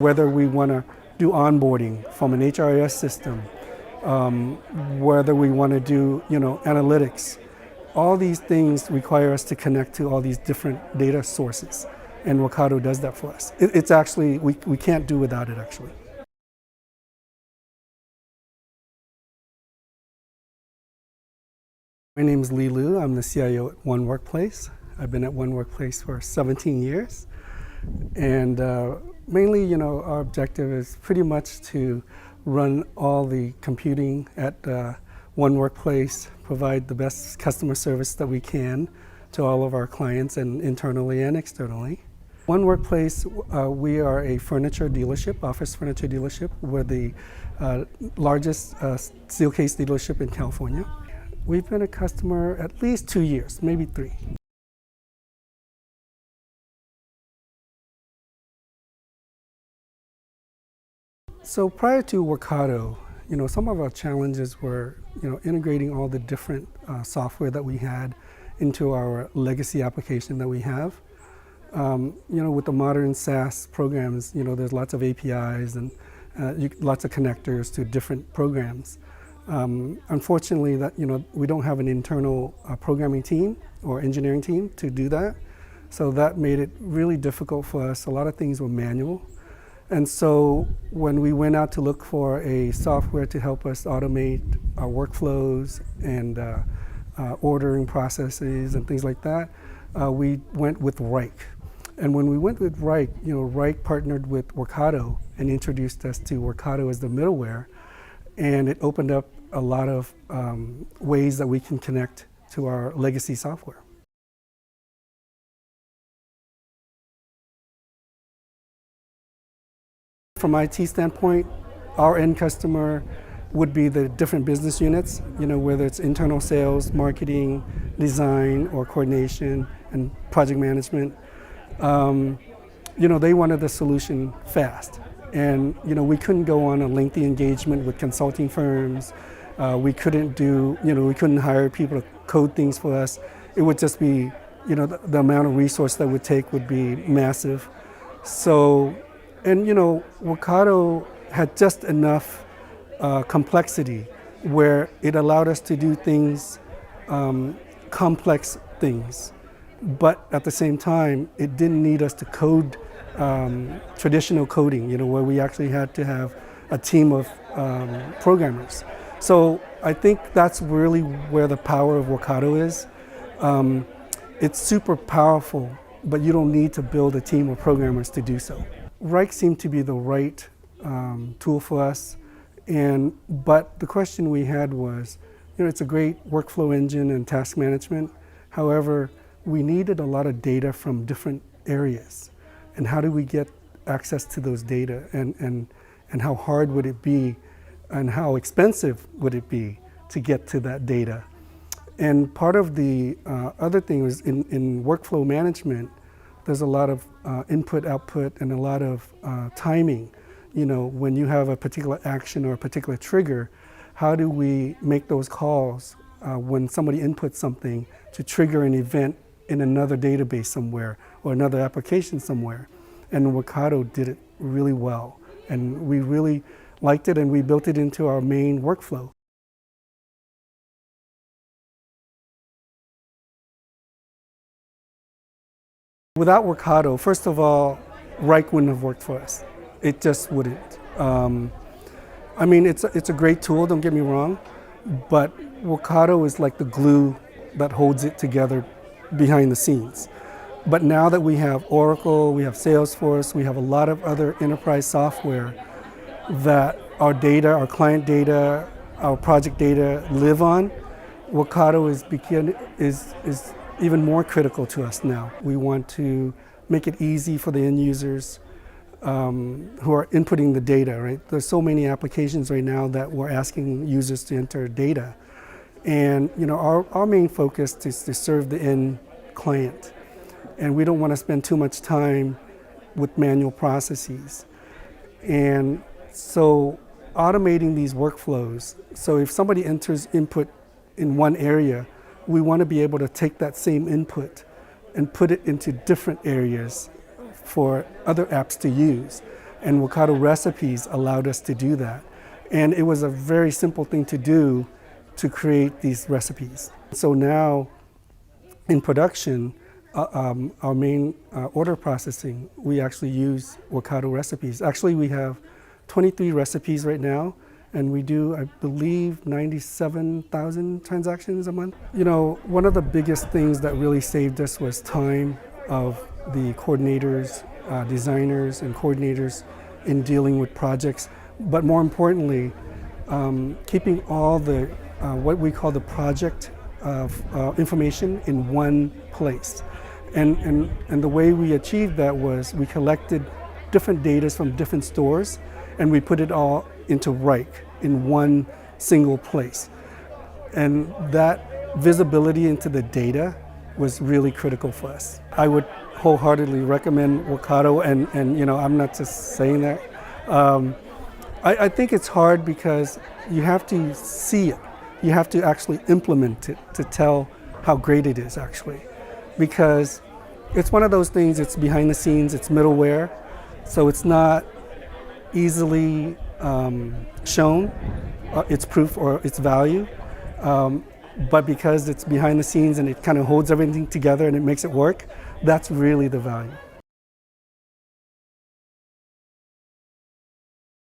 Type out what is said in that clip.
Whether we want to do onboarding from an HRIS system, whether we want to do analytics, all these things require us to connect to all these different data sources, and Workato does that for us. It's actually, we can't do without it actually. My name is Lee Liu. I'm the CIO at One Workplace. I've been at One Workplace for 17 years. And mainly, our objective is pretty much to run all the computing at One Workplace, provide the best customer service that we can to all of our clients, and internally and externally. One Workplace, we are a furniture dealership, office furniture dealership. We're the largest Steelcase dealership in California. We've been a customer at least 2 years, maybe 3. So prior to Workato, some of our challenges were, integrating all the different software that we had into our legacy application that we have. With the modern SaaS programs, there's lots of APIs and lots of connectors to different programs. Unfortunately, we don't have an internal programming team or engineering team to do that. So that made it really difficult for us. A lot of things were manual. And so when we went out to look for a software to help us automate our workflows and ordering processes and things like that, we went with Wrike. And when we went with Wrike, Wrike partnered with Workato and introduced us to Workato as the middleware. And it opened up a lot of ways that we can connect to our legacy software. From IT standpoint, our end customer would be the different business units, whether it's internal sales, marketing, design, or coordination, and project management. They wanted the solution fast. And we couldn't go on a lengthy engagement with consulting firms. We couldn't hire people to code things for us. It would just be, the amount of resource that would take would be massive. So, and Workato had just enough complexity where it allowed us to do things, complex things. But at the same time, it didn't need us to code traditional coding, where we actually had to have a team of programmers. So I think that's really where the power of Workato is. It's super powerful, but you don't need to build a team of programmers to do so. Wrike seemed to be the right tool for us, but the question we had was, it's a great workflow engine and task management. However, we needed a lot of data from different areas. And how do we get access to those data, and how hard would it be, and how expensive would it be to get to that data? And part of the other thing was in workflow management, there's a lot of input, output, and a lot of timing. When you have a particular action or a particular trigger, how do we make those calls when somebody inputs something to trigger an event in another database somewhere or another application somewhere? And Workato did it really well. And we really liked it, and we built it into our main workflow. Without Workato, first of all, Wrike wouldn't have worked for us. It just wouldn't. It's a great tool, don't get me wrong, but Workato is like the glue that holds it together behind the scenes. But now that we have Oracle, we have Salesforce, we have a lot of other enterprise software that our data, our client data, our project data live on, Workato is even more critical to us now. We want to make it easy for the end users who are inputting the data, right? There's so many applications right now that we're asking users to enter data. And our main focus is to serve the end client. And we don't want to spend too much time with manual processes. And so automating these workflows, so if somebody enters input in one area, we want to be able to take that same input and put it into different areas for other apps to use. And Workato recipes allowed us to do that. And it was a very simple thing to do to create these recipes. So now in production, our main order processing, we actually use Workato recipes. Actually, we have 23 recipes right now, and we do, I believe, 97,000 transactions a month. You know, one of the biggest things that really saved us was time of the coordinators, designers and coordinators in dealing with projects, but more importantly, keeping all the what we call the project information in one place. And the way we achieved that was we collected different data from different stores and we put it all into Wrike in one single place. And that visibility into the data was really critical for us. I would wholeheartedly recommend Workato, and you know, I'm not just saying that. I think it's hard because you have to see it. You have to actually implement it to tell how great it is actually. Because it's one of those things, it's behind the scenes, it's middleware, so it's not easily shown, its proof or its value. But because it's behind the scenes and it kind of holds everything together and it makes it work, that's really the value.